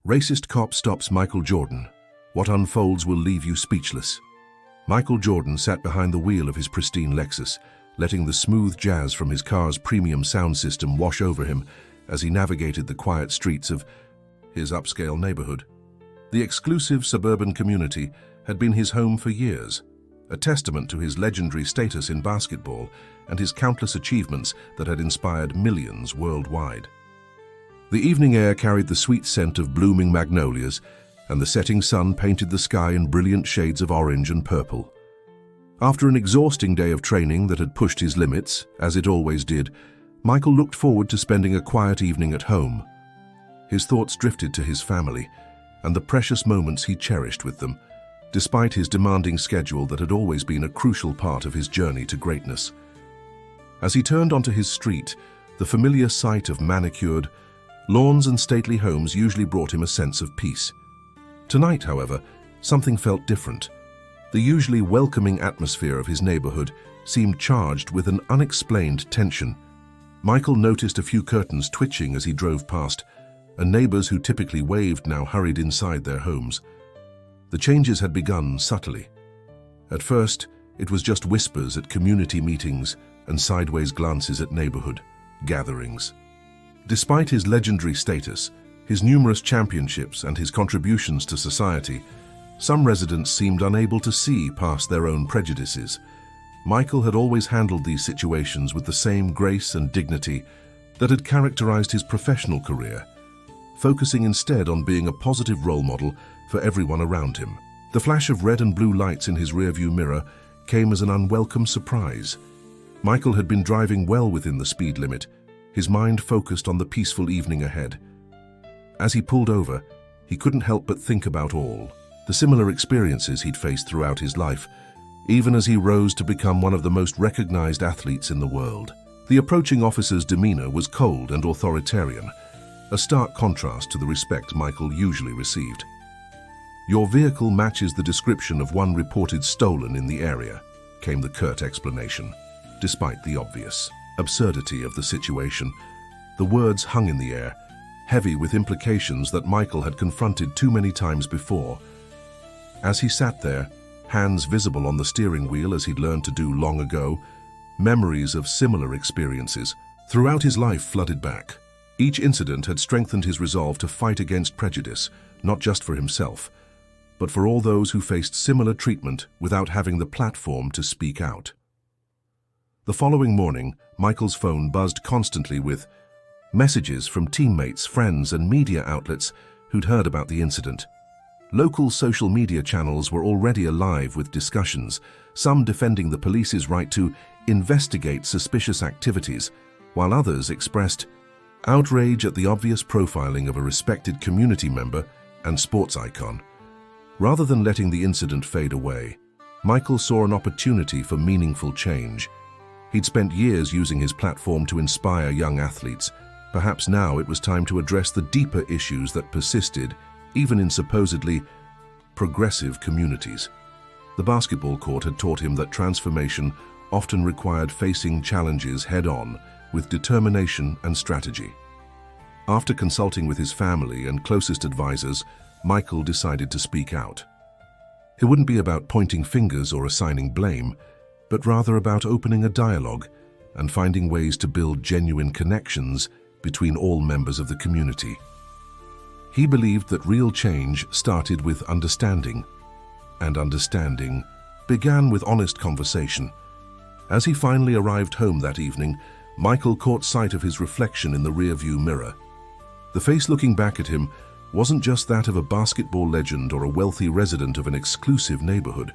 Racist cop stops Michael Jordan. What unfolds will leave you speechless. Michael Jordan sat behind the wheel of his pristine Lexus, letting the smooth jazz from his car's premium sound system wash over him as he navigated the quiet streets of his upscale neighborhood. The exclusive suburban community had been his home for years, a testament to his legendary status in basketball and his countless achievements that had inspired millions worldwide. The evening air carried the sweet scent of blooming magnolias, and the setting sun painted the sky in brilliant shades of orange and purple. After an exhausting day of training that had pushed his limits, as it always did, Michael looked forward to spending a quiet evening at home. His thoughts drifted to his family and the precious moments he cherished with them, despite his demanding schedule that had always been a crucial part of his journey to greatness. As he turned onto his street, the familiar sight of manicured lawns and stately homes usually brought him a sense of peace. Tonight, however, something felt different. The usually welcoming atmosphere of his neighborhood seemed charged with an unexplained tension. Michael noticed a few curtains twitching as he drove past, and neighbors who typically waved now hurried inside their homes. The changes had begun subtly. At first, it was just whispers at community meetings and sideways glances at neighborhood gatherings. Despite his legendary status, his numerous championships and his contributions to society, some residents seemed unable to see past their own prejudices. Michael had always handled these situations with the same grace and dignity that had characterized his professional career, focusing instead on being a positive role model for everyone around him. The flash of red and blue lights in his rearview mirror came as an unwelcome surprise. Michael had been driving well within the speed limit, his mind focused on the peaceful evening ahead. As he pulled over, he couldn't help but think about all the similar experiences he'd faced throughout his life, even as he rose to become one of the most recognized athletes in the world. The approaching officer's demeanor was cold and authoritarian, a stark contrast to the respect Michael usually received. "Your vehicle matches the description of one reported stolen in the area," came the curt explanation. Despite the obvious absurdity of the situation, the words hung in the air, heavy with implications that Michael had confronted too many times before. As he sat there, hands visible on the steering wheel as he'd learned to do long ago, memories of similar experiences throughout his life flooded back. Each incident had strengthened his resolve to fight against prejudice, not just for himself, but for all those who faced similar treatment without having the platform to speak out. The following morning, Michael's phone buzzed constantly with messages from teammates, friends, and media outlets who'd heard about the incident. Local social media channels were already alive with discussions, some defending the police's right to investigate suspicious activities, while others expressed outrage at the obvious profiling of a respected community member and sports icon. Rather than letting the incident fade away, Michael saw an opportunity for meaningful change. He'd spent years using his platform to inspire young athletes. Perhaps now it was time to address the deeper issues that persisted, even in supposedly progressive communities. The basketball court had taught him that transformation often required facing challenges head-on with determination and strategy. After consulting with his family and closest advisors, Michael decided to speak out. It wouldn't be about pointing fingers or assigning blame, but rather about opening a dialogue and finding ways to build genuine connections between all members of the community. He believed that real change started with understanding, and understanding began with honest conversation. As he finally arrived home that evening, Michael caught sight of his reflection in the rearview mirror. The face looking back at him wasn't just that of a basketball legend or a wealthy resident of an exclusive neighborhood.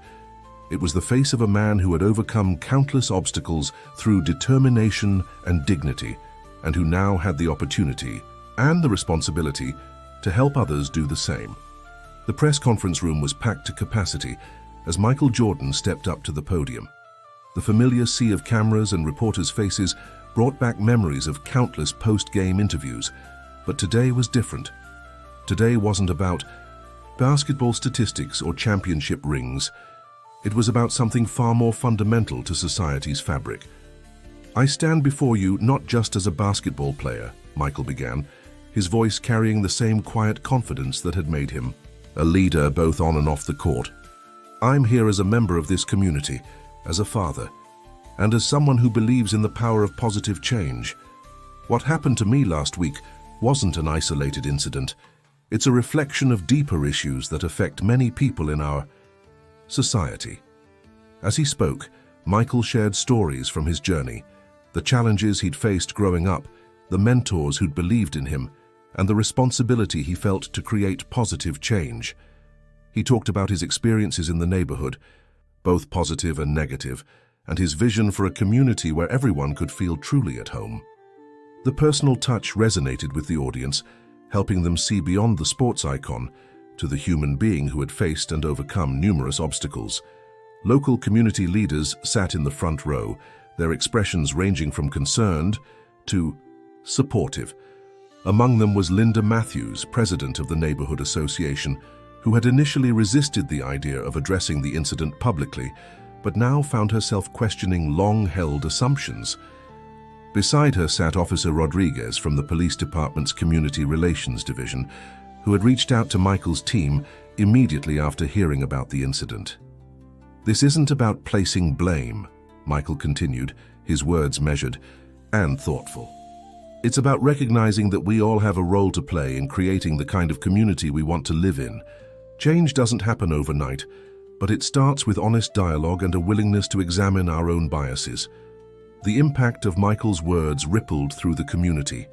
It was the face of a man who had overcome countless obstacles through determination and dignity, and who now had the opportunity and the responsibility to help others do the same. The press conference room was packed to capacity as Michael Jordan stepped up to the podium. The familiar sea of cameras and reporters' faces brought back memories of countless post-game interviews, but today was different. Today wasn't about basketball statistics or championship rings. It was about something far more fundamental to society's fabric. "I stand before you not just as a basketball player," Michael began, his voice carrying the same quiet confidence that had made him a leader both on and off the court. "I'm here as a member of this community, as a father, and as someone who believes in the power of positive change. What happened to me last week wasn't an isolated incident. It's a reflection of deeper issues that affect many people in our society." As he spoke, Michael shared stories from his journey, the challenges he'd faced growing up, the mentors who'd believed in him, and the responsibility he felt to create positive change. He talked about his experiences in the neighborhood, both positive and negative, and his vision for a community where everyone could feel truly at home. The personal touch resonated with the audience, helping them see beyond the sports icon to the human being who had faced and overcome numerous obstacles. Local community leaders sat in the front row, their expressions ranging from concerned to supportive. Among them was Linda Matthews, president of the Neighborhood Association, who had initially resisted the idea of addressing the incident publicly, but now found herself questioning long-held assumptions. Beside her sat Officer Rodriguez from the police department's Community Relations Division, who had reached out to Michael's team immediately after hearing about the incident. "This isn't about placing blame," Michael continued, his words measured and thoughtful. "It's about recognizing that we all have a role to play in creating the kind of community we want to live in. Change doesn't happen overnight, but it starts with honest dialogue and a willingness to examine our own biases." The impact of Michael's words rippled through the community.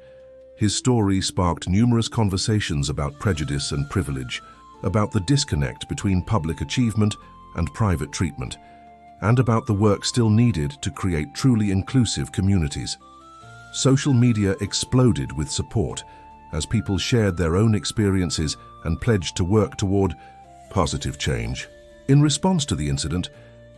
His story sparked numerous conversations about prejudice and privilege, about the disconnect between public achievement and private treatment, and about the work still needed to create truly inclusive communities. Social media exploded with support as people shared their own experiences and pledged to work toward positive change. In response to the incident,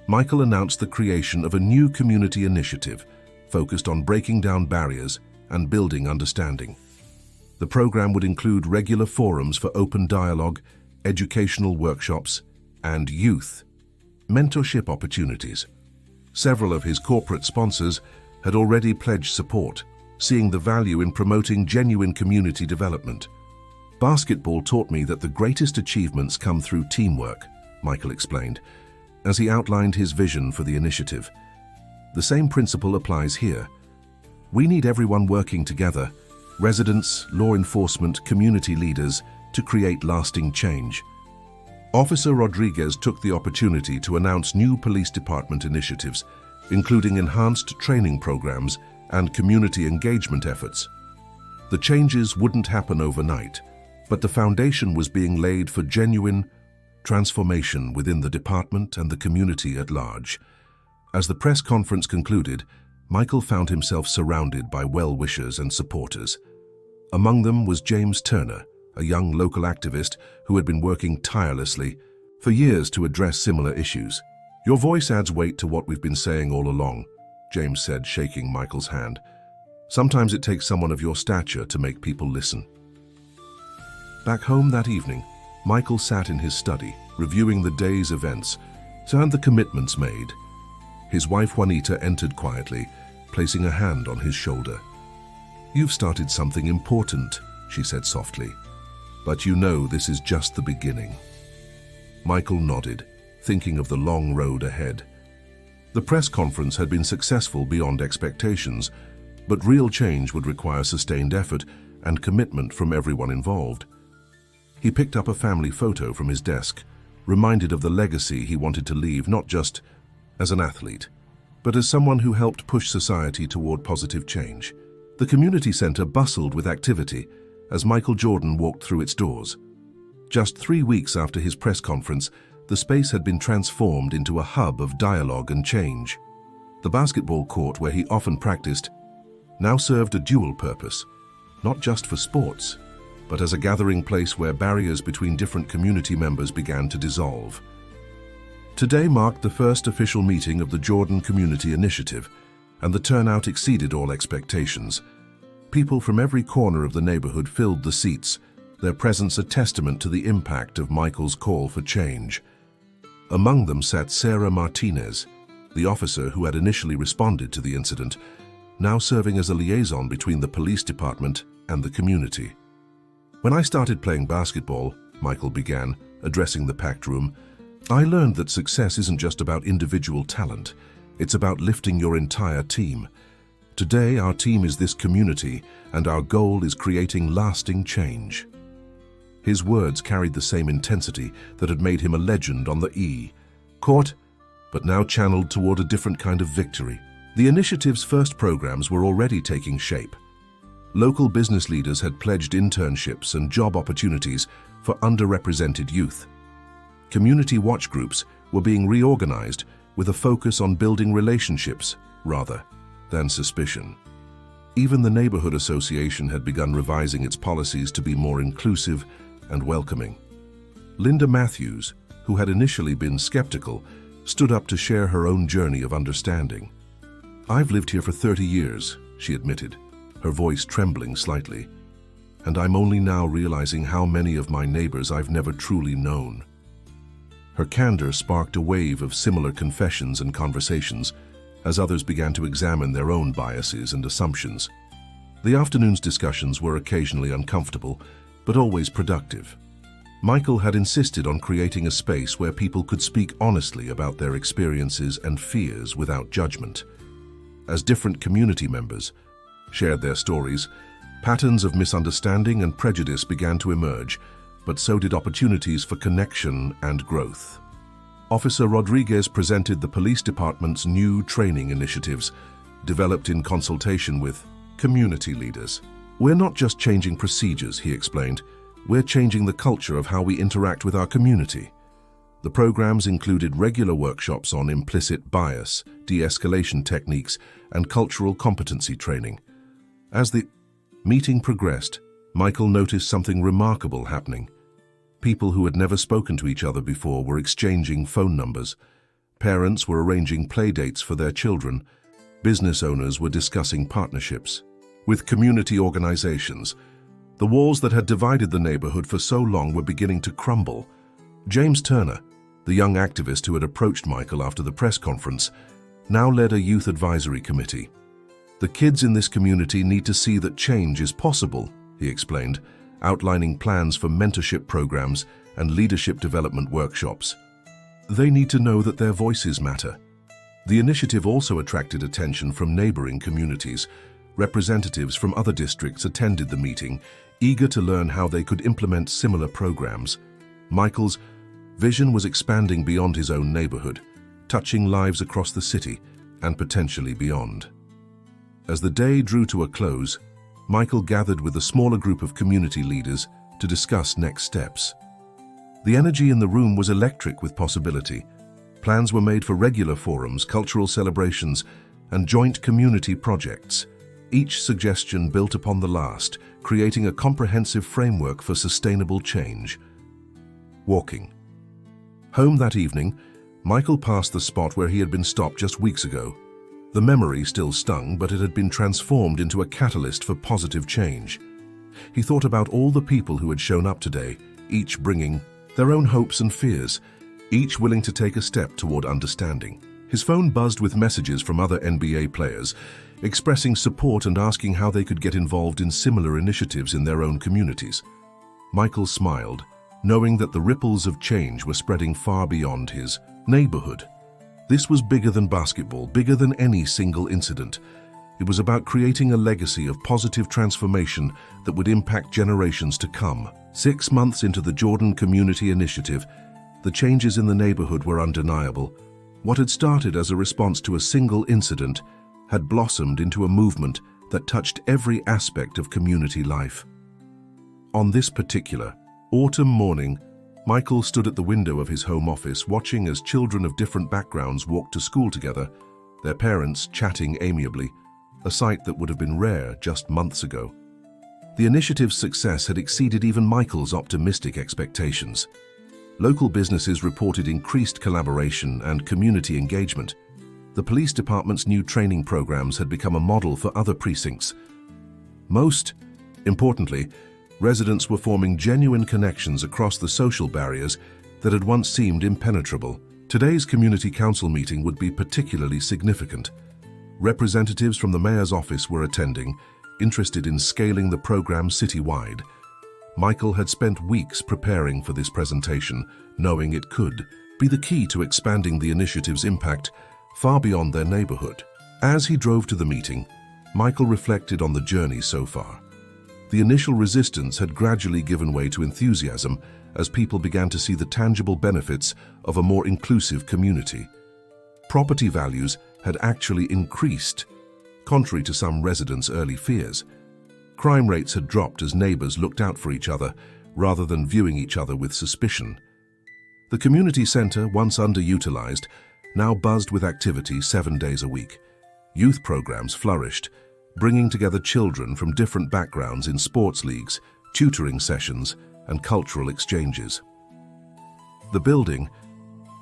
Michael announced the creation of a new community initiative focused on breaking down barriers and building understanding. The program would include regular forums for open dialogue, educational workshops, and youth mentorship opportunities. Several of his corporate sponsors had already pledged support, seeing the value in promoting genuine community development. "Basketball taught me that the greatest achievements come through teamwork," Michael explained, as he outlined his vision for the initiative. "The same principle applies here. We need everyone working together, residents, law enforcement, community leaders, to create lasting change." Officer Rodriguez took the opportunity to announce new police department initiatives, including enhanced training programs and community engagement efforts. The changes wouldn't happen overnight, but the foundation was being laid for genuine transformation within the department and the community at large. As the press conference concluded, Michael found himself surrounded by well-wishers and supporters. Among them was James Turner, a young local activist who had been working tirelessly for years to address similar issues. "Your voice adds weight to what we've been saying all along," James said, shaking Michael's hand. "Sometimes it takes someone of your stature to make people listen." Back home that evening, Michael sat in his study, reviewing the day's events and the commitments made. His wife Juanita entered quietly, placing a hand on his shoulder. "You've started something important," she said softly, "but you know this is just the beginning." Michael nodded, thinking of the long road ahead. The press conference had been successful beyond expectations, but real change would require sustained effort and commitment from everyone involved. He picked up a family photo from his desk, reminded of the legacy he wanted to leave not just as an athlete, but as someone who helped push society toward positive change. The community center bustled with activity as Michael Jordan walked through its doors. Just 3 weeks after his press conference, the space had been transformed into a hub of dialogue and change. The basketball court where he often practiced now served a dual purpose, not just for sports, but as a gathering place where barriers between different community members began to dissolve. Today marked the first official meeting of the Jordan Community Initiative, and the turnout exceeded all expectations. People from every corner of the neighborhood filled the seats, their presence a testament to the impact of Michael's call for change. Among them sat Sarah Martinez, the officer who had initially responded to the incident, now serving as a liaison between the police department and the community. When I started playing basketball, Michael began, addressing the packed room, I learned that success isn't just about individual talent. It's about lifting your entire team. Today, our team is this community, and our goal is creating lasting change. His words carried the same intensity that had made him a legend on the court, but now channeled toward a different kind of victory. The initiative's first programs were already taking shape. Local business leaders had pledged internships and job opportunities for underrepresented youth. Community watch groups were being reorganized with a focus on building relationships rather than suspicion. Even the neighborhood association had begun revising its policies to be more inclusive and welcoming. Linda Matthews, who had initially been skeptical, stood up to share her own journey of understanding. "I've lived here for 30 years, she admitted, her voice trembling slightly, "and I'm only now realizing how many of my neighbors I've never truly known." Her candor sparked a wave of similar confessions and conversations as others began to examine their own biases and assumptions. The afternoon's discussions were occasionally uncomfortable, but always productive. Michael had insisted on creating a space where people could speak honestly about their experiences and fears without judgment. As different community members shared their stories, patterns of misunderstanding and prejudice began to emerge, but so did opportunities for connection and growth. Officer Rodriguez presented the police department's new training initiatives, developed in consultation with community leaders. "We're not just changing procedures," he explained. "We're changing the culture of how we interact with our community." The programs included regular workshops on implicit bias, de-escalation techniques, and cultural competency training. As the meeting progressed, Michael noticed something remarkable happening. People who had never spoken to each other before were exchanging phone numbers. Parents were arranging play dates for their children. Business owners were discussing partnerships. With community organizations, the walls that had divided the neighborhood for so long were beginning to crumble. James Turner, the young activist who had approached Michael after the press conference, now led a youth advisory committee. "The kids in this community need to see that change is possible," he explained, outlining plans for mentorship programs and leadership development workshops. "They need to know that their voices matter." The initiative also attracted attention from neighboring communities. Representatives from other districts attended the meeting, eager to learn how they could implement similar programs. Michael's vision was expanding beyond his own neighborhood, touching lives across the city and potentially beyond. As the day drew to a close, Michael gathered with a smaller group of community leaders to discuss next steps. The energy in the room was electric with possibility. Plans were made for regular forums, cultural celebrations, and joint community projects. Each suggestion built upon the last, creating a comprehensive framework for sustainable change. Walking. Home that evening, Michael passed the spot where he had been stopped just weeks ago. The memory still stung, but it had been transformed into a catalyst for positive change. He thought about all the people who had shown up today, each bringing their own hopes and fears, each willing to take a step toward understanding. His phone buzzed with messages from other NBA players, expressing support and asking how they could get involved in similar initiatives in their own communities. Michael smiled, knowing that the ripples of change were spreading far beyond his neighborhood. This was bigger than basketball, bigger than any single incident. It was about creating a legacy of positive transformation that would impact generations to come. 6 months into the Jordan Community Initiative, the changes in the neighborhood were undeniable. What had started as a response to a single incident had blossomed into a movement that touched every aspect of community life. On this particular autumn morning, Michael stood at the window of his home office watching as children of different backgrounds walked to school together, their parents chatting amiably, a sight that would have been rare just months ago. The initiative's success had exceeded even Michael's optimistic expectations. Local businesses reported increased collaboration and community engagement. The police department's new training programs had become a model for other precincts. Most importantly, residents were forming genuine connections across the social barriers that had once seemed impenetrable. Today's community council meeting would be particularly significant. Representatives from the mayor's office were attending, interested in scaling the program citywide. Michael had spent weeks preparing for this presentation, knowing it could be the key to expanding the initiative's impact far beyond their neighborhood. As he drove to the meeting, Michael reflected on the journey so far. The initial resistance had gradually given way to enthusiasm as people began to see the tangible benefits of a more inclusive community. Property values had actually increased, contrary to some residents' early fears. Crime rates had dropped as neighbors looked out for each other rather than viewing each other with suspicion. The community center, once underutilized, now buzzed with activity 7 days a week. Youth programs flourished, bringing together children from different backgrounds in sports leagues, tutoring sessions, and cultural exchanges. The building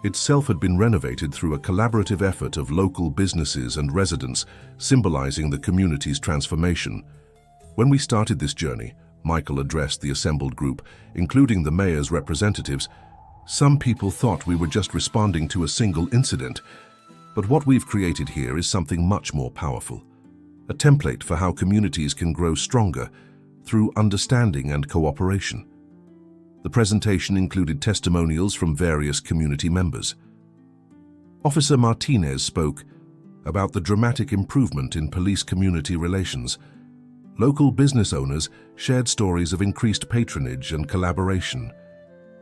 itself had been renovated through a collaborative effort of local businesses and residents, symbolizing the community's transformation. When we started this journey, Michael addressed the assembled group, including the mayor's representatives. Some people thought we were just responding to a single incident, but what we've created here is something much more powerful. A template for how communities can grow stronger through understanding and cooperation. The presentation included testimonials from various community members. Officer Martinez spoke about the dramatic improvement in police-community relations. Local business owners shared stories of increased patronage and collaboration.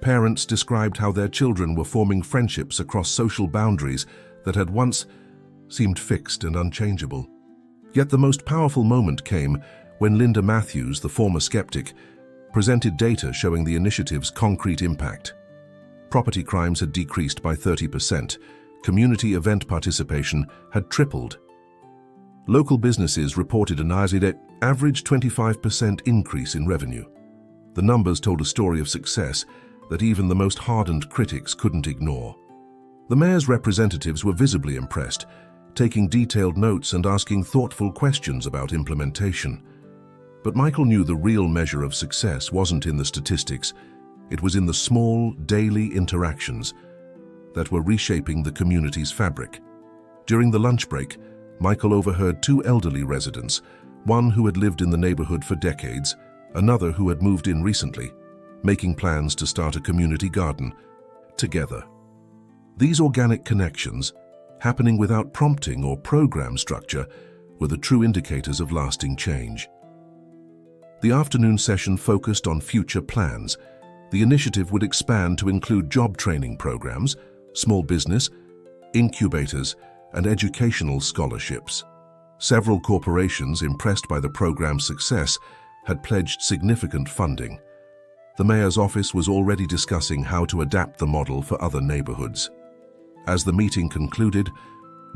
Parents described how their children were forming friendships across social boundaries that had once seemed fixed and unchangeable. Yet the most powerful moment came when Linda Matthews, the former skeptic, presented data showing the initiative's concrete impact. Property crimes had decreased by 30%. Community event participation had tripled. Local businesses reported an average 25% increase in revenue. The numbers told a story of success that even the most hardened critics couldn't ignore. The mayor's representatives were visibly impressed, taking detailed notes and asking thoughtful questions about implementation. But Michael knew the real measure of success wasn't in the statistics. It was in the small, daily interactions that were reshaping the community's fabric. During the lunch break, Michael overheard 2 elderly residents, one who had lived in the neighborhood for decades, another who had moved in recently, making plans to start a community garden together. These organic connections, happening without prompting or program structure, were the true indicators of lasting change. The afternoon session focused on future plans. The initiative would expand to include job training programs, small business, incubators, and educational scholarships. Several corporations, impressed by the program's success, had pledged significant funding. The mayor's office was already discussing how to adapt the model for other neighborhoods. As the meeting concluded,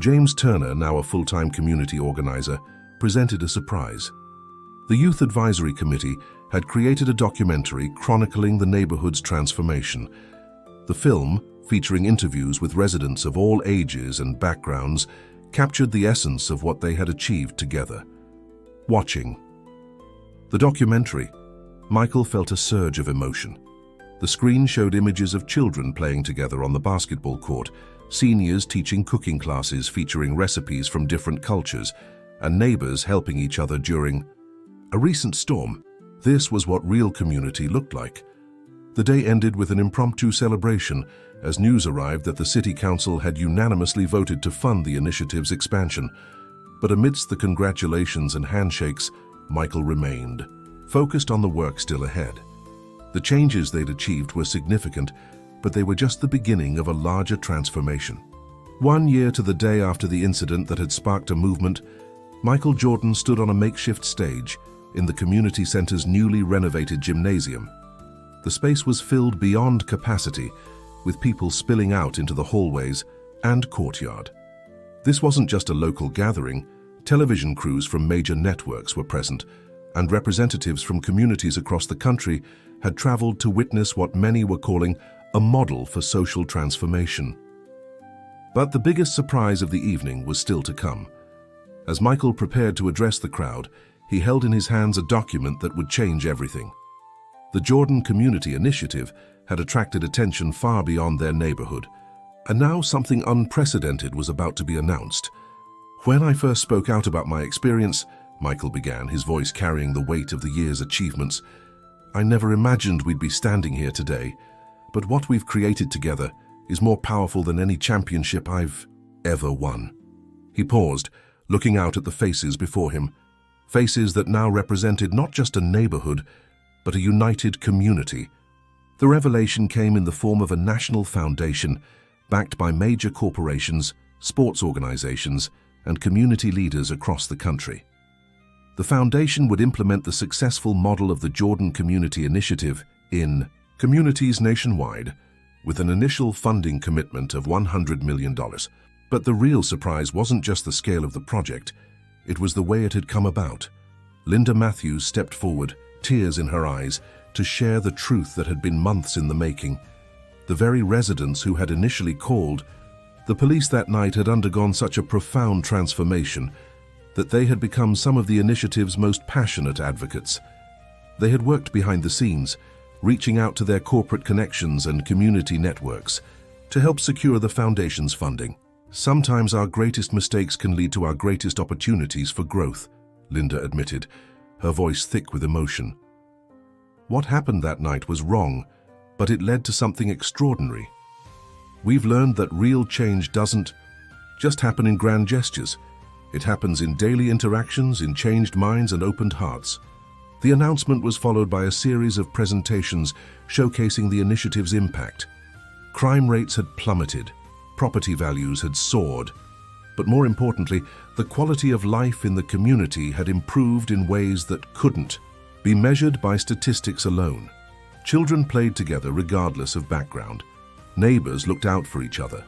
James Turner, now a full-time community organizer, presented a surprise. The Youth Advisory Committee had created a documentary chronicling the neighborhood's transformation. The film, featuring interviews with residents of all ages and backgrounds, captured the essence of what they had achieved together. Watching the documentary, Michael felt a surge of emotion. The screen showed images of children playing together on the basketball court, seniors teaching cooking classes featuring recipes from different cultures, and neighbors helping each other during a recent storm. This was what real community looked like. The day ended with an impromptu celebration as news arrived that the City Council had unanimously voted to fund the initiative's expansion. But amidst the congratulations and handshakes, Michael remained focused on the work still ahead. The changes they'd achieved were significant, but they were just the beginning of a larger transformation. 1 year to the day after the incident that had sparked a movement, Michael Jordan stood on a makeshift stage in the community center's newly renovated gymnasium. The space was filled beyond capacity, with people spilling out into the hallways and courtyard. This wasn't just a local gathering. Television crews from major networks were present, and representatives from communities across the country had traveled to witness what many were calling a model for social transformation. But the biggest surprise of the evening was still to come. As Michael prepared to address the crowd, he held in his hands a document that would change everything. The Jordan Community Initiative had attracted attention far beyond their neighborhood, and now something unprecedented was about to be announced. When I first spoke out about my experience, Michael began, his voice carrying the weight of the year's achievements, I never imagined we'd be standing here today, but what we've created together is more powerful than any championship I've ever won." He paused, looking out at the faces before him, faces that now represented not just a neighborhood, but a united community. The revelation came in the form of a national foundation backed by major corporations, sports organizations, and community leaders across the country. The foundation would implement the successful model of the Jordan Community Initiative in communities nationwide, with an initial funding commitment of $100 million. But the real surprise wasn't just the scale of the project, it was the way it had come about. Linda Matthews stepped forward, tears in her eyes, to share the truth that had been months in the making. The very residents who had initially called the police that night had undergone such a profound transformation that they had become some of the initiative's most passionate advocates. They had worked behind the scenes, reaching out to their corporate connections and community networks to help secure the foundation's funding. "Sometimes our greatest mistakes can lead to our greatest opportunities for growth," Linda admitted, her voice thick with emotion. What happened that night was wrong, but it led to something extraordinary. We've learned that real change doesn't just happen in grand gestures. It happens in daily interactions, in changed minds and opened hearts. The announcement was followed by a series of presentations showcasing the initiative's impact. Crime rates had plummeted, property values had soared, but more importantly, the quality of life in the community had improved in ways that couldn't be measured by statistics alone. Children played together regardless of background. Neighbors looked out for each other.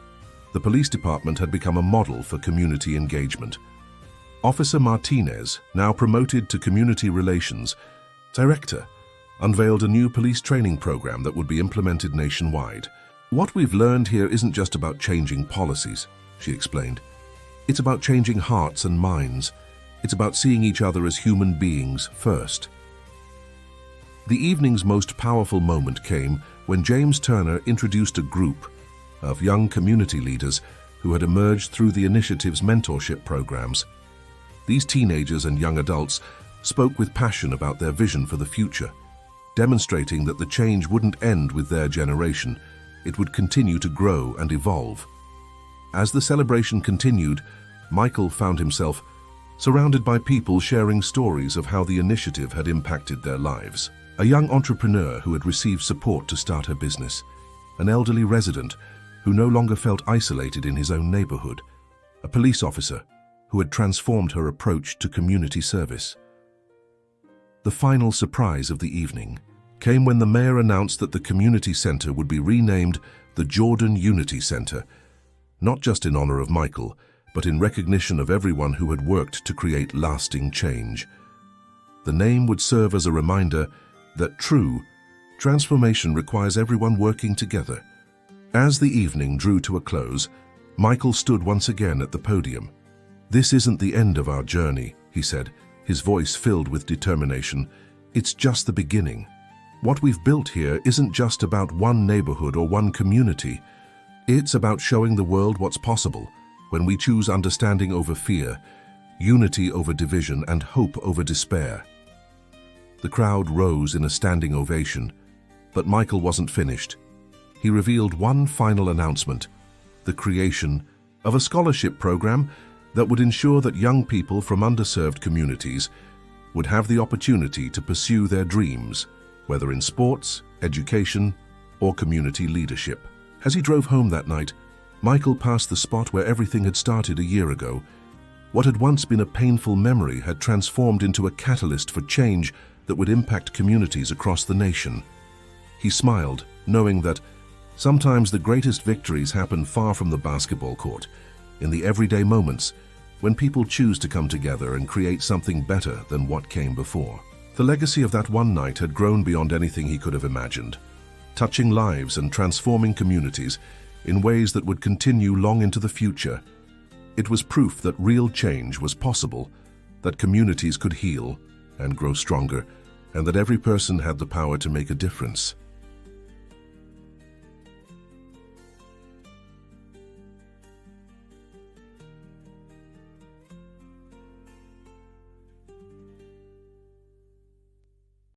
The police department had become a model for community engagement. Officer Martinez, now promoted to Community Relations Director, unveiled a new police training program that would be implemented nationwide. "What we've learned here isn't just about changing policies," she explained. "It's about changing hearts and minds. It's about seeing each other as human beings first." The evening's most powerful moment came when James Turner introduced a group of young community leaders who had emerged through the initiative's mentorship programs. These teenagers and young adults spoke with passion about their vision for the future, demonstrating that the change wouldn't end with their generation. It would continue to grow and evolve. As the celebration continued, Michael found himself surrounded by people sharing stories of how the initiative had impacted their lives. A young entrepreneur who had received support to start her business, an elderly resident who no longer felt isolated in his own neighborhood, a police officer who had transformed her approach to community service. The final surprise of the evening came when the mayor announced that the community center would be renamed the Jordan Unity Center, not just in honor of Michael, but in recognition of everyone who had worked to create lasting change. The name would serve as a reminder that true transformation requires everyone working together. As the evening drew to a close, Michael stood once again at the podium. "This isn't the end of our journey," he said, his voice filled with determination. "It's just the beginning. What we've built here isn't just about one neighborhood or one community. It's about showing the world what's possible when we choose understanding over fear, unity over division, and hope over despair." The crowd rose in a standing ovation, but Michael wasn't finished. He revealed one final announcement: the creation of a scholarship program that would ensure that young people from underserved communities would have the opportunity to pursue their dreams, whether in sports, education, or community leadership. As he drove home that night, Michael passed the spot where everything had started a year ago. What had once been a painful memory had transformed into a catalyst for change that would impact communities across the nation. He smiled, knowing that sometimes the greatest victories happen far from the basketball court, in the everyday moments when people choose to come together and create something better than what came before. The legacy of that one night had grown beyond anything he could have imagined, touching lives and transforming communities in ways that would continue long into the future. It was proof that real change was possible, that communities could heal and grow stronger, and that every person had the power to make a difference.